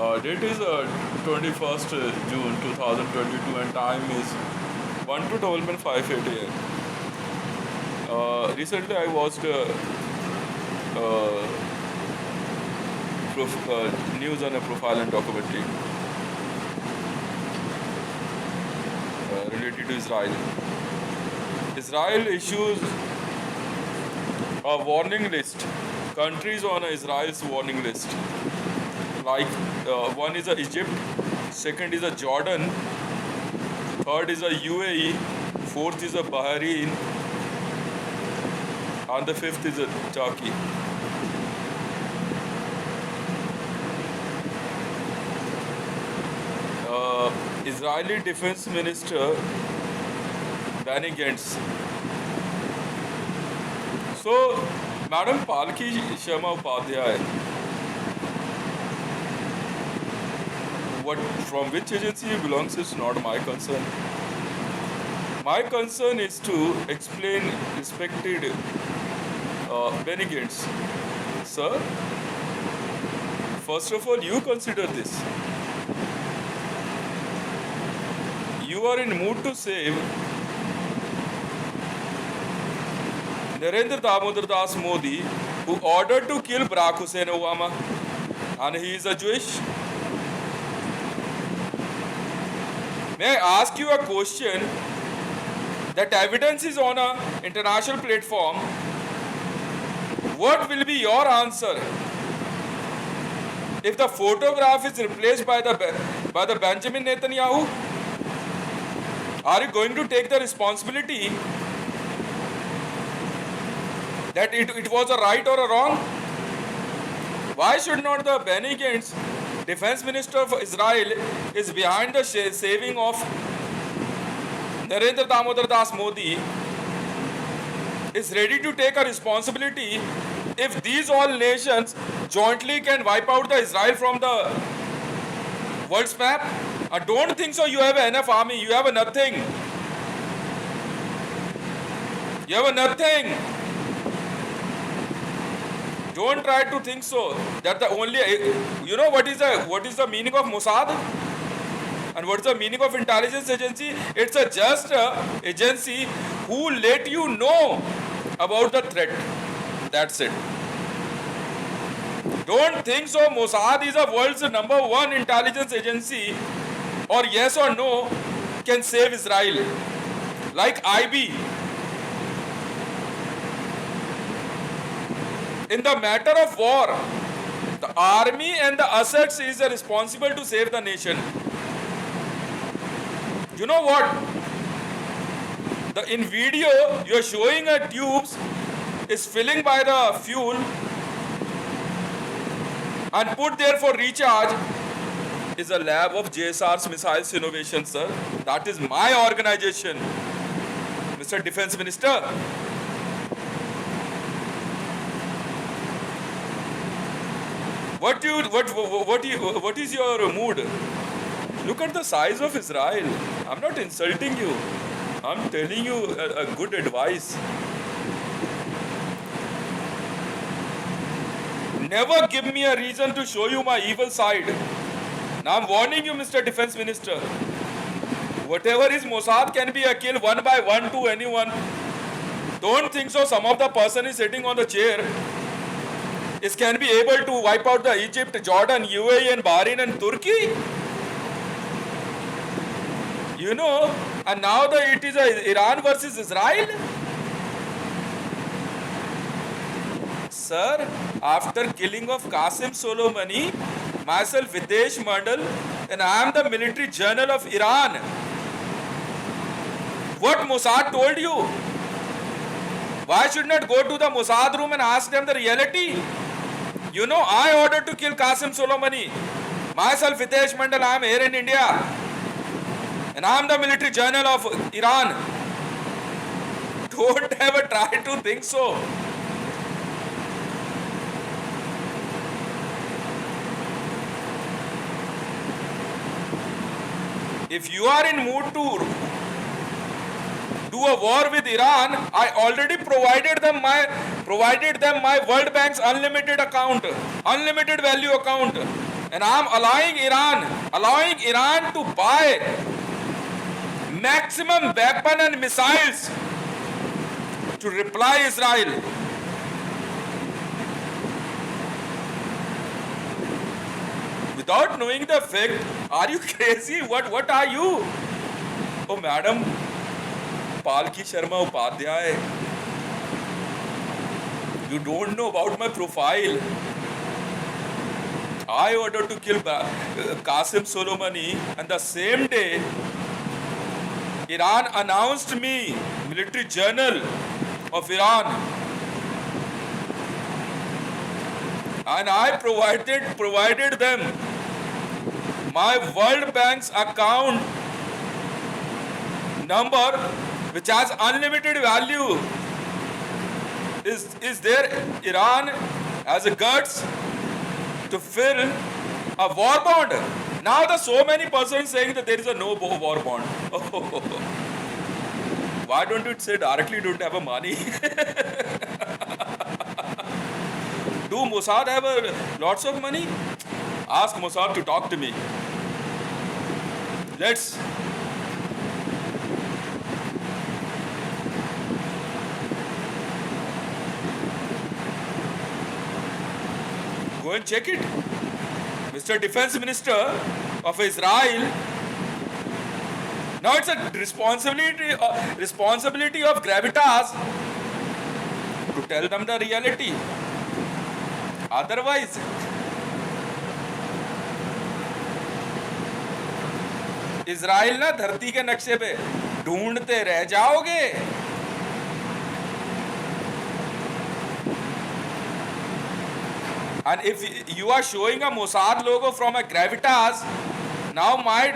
Date is 21st June 2022 and time is 1 to 5:80 am. Recently I watched uh, news on a profile and documentary related to Israel. Israel issues a warning list, countries on Israel's warning list. Like one is Egypt, second is Jordan, third is UAE, fourth is Bahrain, and the fifth is Turkey. Israeli Defense Minister Benny Gantz. So, Madam Palki Sharma Upadhyay, what from which agency he belongs is not my concern. My concern is to explain respected Benny Gantz. Sir, first of all, you consider this. You are in mood to save Narendra Damodar Das Modi, who ordered to kill Barack Hussein Obama, and he is a Jewish. May I ask you a question? That evidence is on an international platform. What will be your answer if the photograph is replaced by the Benjamin Netanyahu? Are you going to take the responsibility that it was a right or a wrong? Why should not the Benny Gantz, defense minister of Israel, is behind the saving of Narendra Damodar Das Modi, is ready to take a responsibility if these all nations jointly can wipe out the Israel from the world's map? I don't think so. You have enough army. You have nothing. You have nothing. Don't try to think so. That the only, you know what is the meaning of Mossad? And what is the meaning of intelligence agency? It's a just agency who let you know about the threat. That's it. Don't think so. Mossad is the world's #1 intelligence agency, or yes or no can save Israel. Like IB. In the matter of war, the army and the assets is responsible to save the nation. You know what? In video, you are showing a tubes is filling by the fuel and put there for recharge is a lab of JSR's Missiles Innovation, sir. That is my organization, Mr. Defense Minister. What is your mood? Look at the size of Israel. I'm not insulting you. I'm telling you a good advice. Never give me a reason to show you my evil side. Now I'm warning you, Mr. Defense Minister. Whatever is Mossad can be a kill one by one to anyone. Don't think so. Some of the person is sitting on the chair is can be able to wipe out the Egypt, Jordan, UAE and Bahrain and Turkey. You know, and now it is Iran versus Israel. Sir, after killing of Qasem Soleimani, myself Videsh Mandal, and I am the military general of Iran. What Mossad told you? Why should not go to the Mossad room and ask them the reality? You know, I ordered to kill Qasem Soleimani. Myself Videsh Mandal, I am here in India. And I am the military general of Iran. Don't ever try to think so. If you are in mood to do a war with Iran, I already provided them my World Bank's unlimited account, unlimited value account. and I'm allowing Iran to buy maximum weapon and missiles to reply Israel. Without knowing the fact, are you crazy? What are you? Oh, Madam Palki Sharma Upadhyay, you don't know about my profile. I ordered to kill Qasem Soleimani, and the same day, Iran announced me military journal of Iran, and I provided them my World Bank's account number, which has unlimited value. Is there Iran has a guts to fill a war bond? Now there's so many persons saying that there is a no war bond. Why don't you say directly you don't have a money? Do Mossad have lots of money? Ask Mossad to talk to me. Let's go and check it. Mr. Defense Minister of Israel. Now it's a responsibility of Gravitas to tell them the reality. Otherwise, Israel ना धरती के नक्शे पे ढूंढते रह जाओगे. And if you are showing a Mossad logo from a Gravitas, now my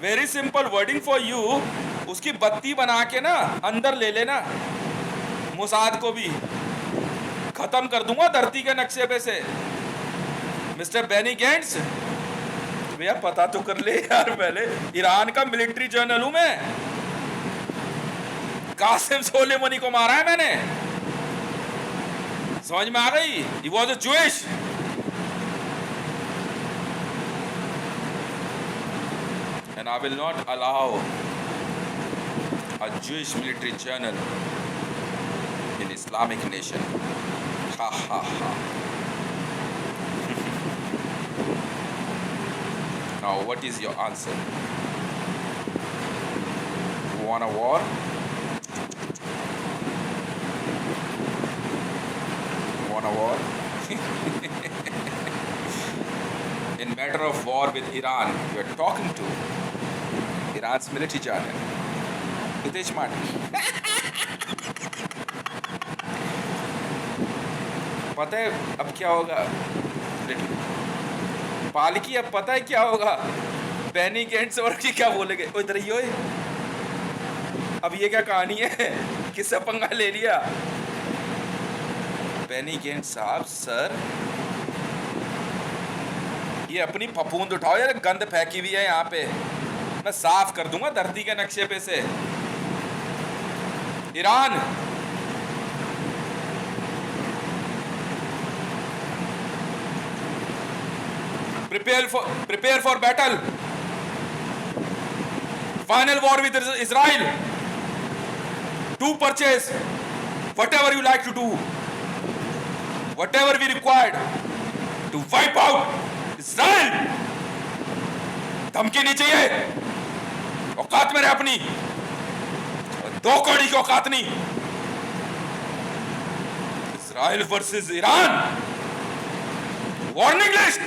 very simple wording for you, उसकी बत्ती बना के ना अंदर ले लेना. मोसाद को भी खत्म कर दूंगा धरती के नक्शे पे से. मिस्टर बेनी गेंट्स, भैया पता तो कर ले यार पहले, ईरान का मिलिट्री जर्नल हूं मैं. कासिम सोलेमनी को मारा है मैंने. समझ में आ गई? He was a Jewish. And I will not allow a Jewish military journal in Islamic nation. Ha ha ha. Now what is your answer? You want a war? A war? In matter of war with Iran, you are talking to Iran's military jargon. Hitesh Martin. पता है अब क्या होगा? पालकी अब पता है क्या होगा? बेनी गेंट्स और की क्या बोलेंगे? ओ इधर ही हो. अब ये क्या कहानी है? किससे पंगा ले लिया? बेनी गेंट्स साहब, सर ये अपनी फफूंद उठाओ यार, गंद फेंकी हुई है यहाँ पे, मैं साफ कर दूंगा धरती के नक्शे पे से. Iran prepare for battle, final war with Israel, to purchase whatever you like to do, whatever we required to wipe out Israel. धमकी नहीं चाहिए, औकात में रहे अपनी, 2 कौड़ी की औकात नहीं. Israel versus Iran, warning list.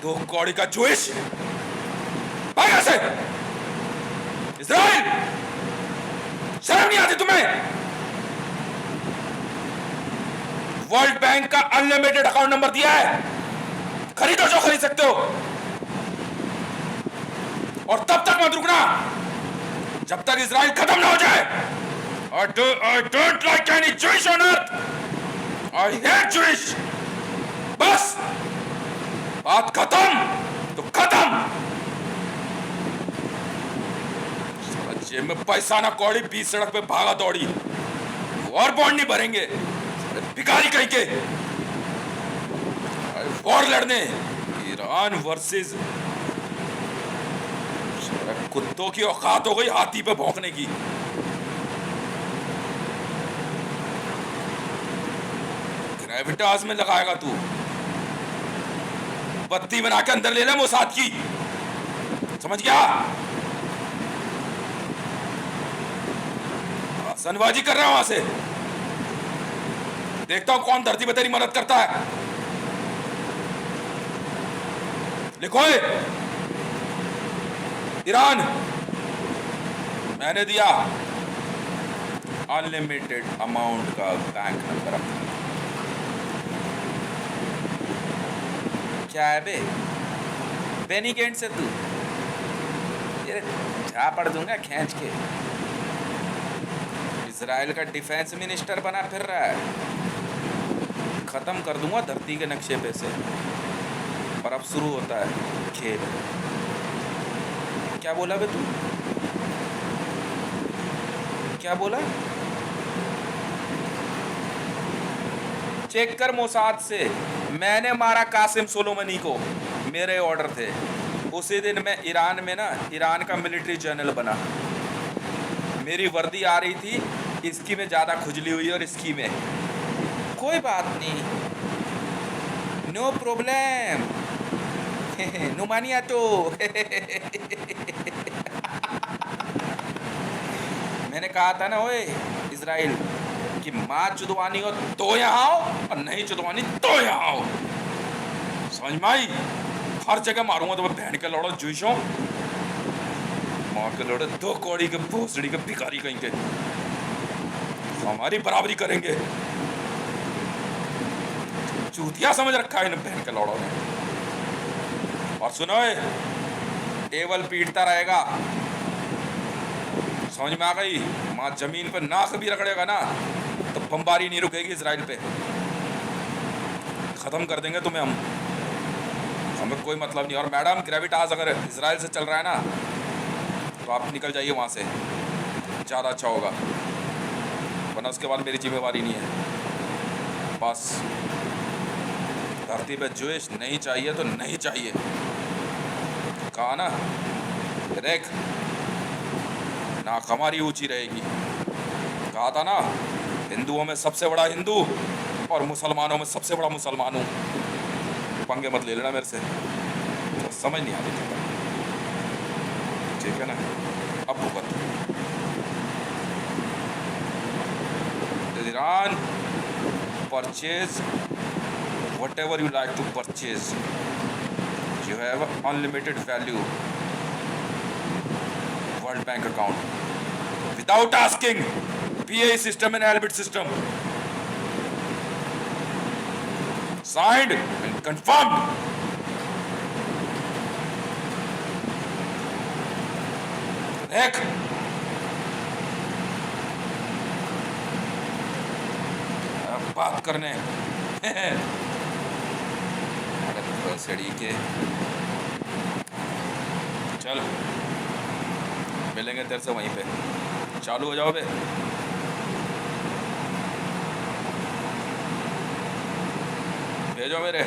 दो कौड़ी का जूश भाग से. इजराइल, शर्म नहीं आती तुम्हें? वर्ल्ड बैंक का अनलिमिटेड अकाउंट नंबर दिया है, खरीदो जो खरीद सकते हो, और तब तक मत रुकना जब तक इजराइल खत्म ना हो जाए. I don't like any Jewish on earth. I hate Jewish. बस बात खत्म तो खत्म. जेब में पैसा ना कौड़ी, बीच सड़क पे भागा दौड़ी, वॉर बॉन्ड नहीं भरेंगे, अरे भिखारी कहीं के। अरे वॉर लड़ने, ईरान वर्सेस, कुत्तों की औकात हो गई हाथी पे भौंकने की। ग्रेविटास में लगाएगा तू, बत्ती बना के अंदर ले ले मोसाद की, समझ गया? सनबाजी कर रहा है वहां से, देखता हूं कौन धरती पे तेरी मदद करता है। लिखो ईरान, मैंने दिया अनलिमिटेड अमाउंट का बैंक नंबर अपना। क्या है बे बेनी गेंट से तू, ये झापड़ दूंगा खींच के। इजराइल का डिफेंस मिनिस्टर बना फिर रहा है, खत्म कर दूंगा धरती के नक्शे पे से। और अब शुरू होता है खेल। क्या बोला बे तू, क्या बोला? चेक कर मोसाद से, मैंने मारा कासिम सुलेमानी को, मेरे ऑर्डर थे। उसी दिन मैं ईरान में ना, ईरान का मिलिट्री जनरल बना। मेरी वर्दी आ रही थी, इसकी में ज़्यादा खुजली हुई और इसकी में। कोई बात नहीं, नो प्रॉब्लम, नुमानिया तो। मैंने कहा था ना ओए इजराइल कि माँ चुदवानी हो तो यहाँ आओ और नहीं चुदवानी तो यहाँ आओ, समझ में आई? हर जगह मारूंगा तो मैं बहन के लौड़ो जुइशों, माँ के लौड़े दो कौड़ी के भोसड़ी के भिखारी कहीं के, हमारी बराबरी करेंगे। चूतिया समझ रखा है इन बहन के लौड़ों ने। और सुनो टेबल पीटता रहेगा, समझ में आ गई? माँ जमीन पर नाक भी रगड़ेगा ना तो बमबारी नहीं रुकेगी इजराइल पे, खत्म कर देंगे तुम्हें हम, हमें कोई मतलब नहीं। और मैडम ग्रेविटास अगर इजराइल से चल रहा है ना तो आप निकल जाइए वहाँ से, ज़्यादा अच्छा होगा, वरना उसके बाद मेरी जिम्मेवारी नहीं है। बस धरती पे जुइश नहीं चाहिए तो नहीं चाहिए, कहा ना? देख नाक हमारी ऊंची रहेगी, कहा था ना? हिंदुओं में सबसे बड़ा हिंदू और मुसलमानों में सबसे बड़ा मुसलमान हूँ। पंगे मत ले लेना मेरे से, तो समझ नहीं आती, ठीक है ना? अब भुगत। Iran purchase whatever you like to purchase, you have unlimited value World Bank account without asking, PA system and Albit system, signed and confirmed. देख अब बात करने सड़ी के, चल मिलेंगे तेरे से वहीं पे, चालू हो जाओ बे। भेजो मेरे,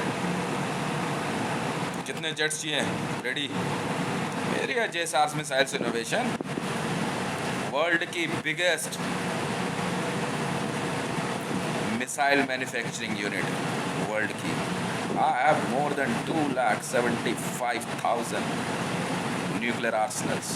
कितने जेट्स चाहिए? रेडी? मेरी है JSARS मिसाइल्स इनोवेशन, वर्ल्ड की biggest missile manufacturing unit world की। I have more than 2,75,000 nuclear arsenals.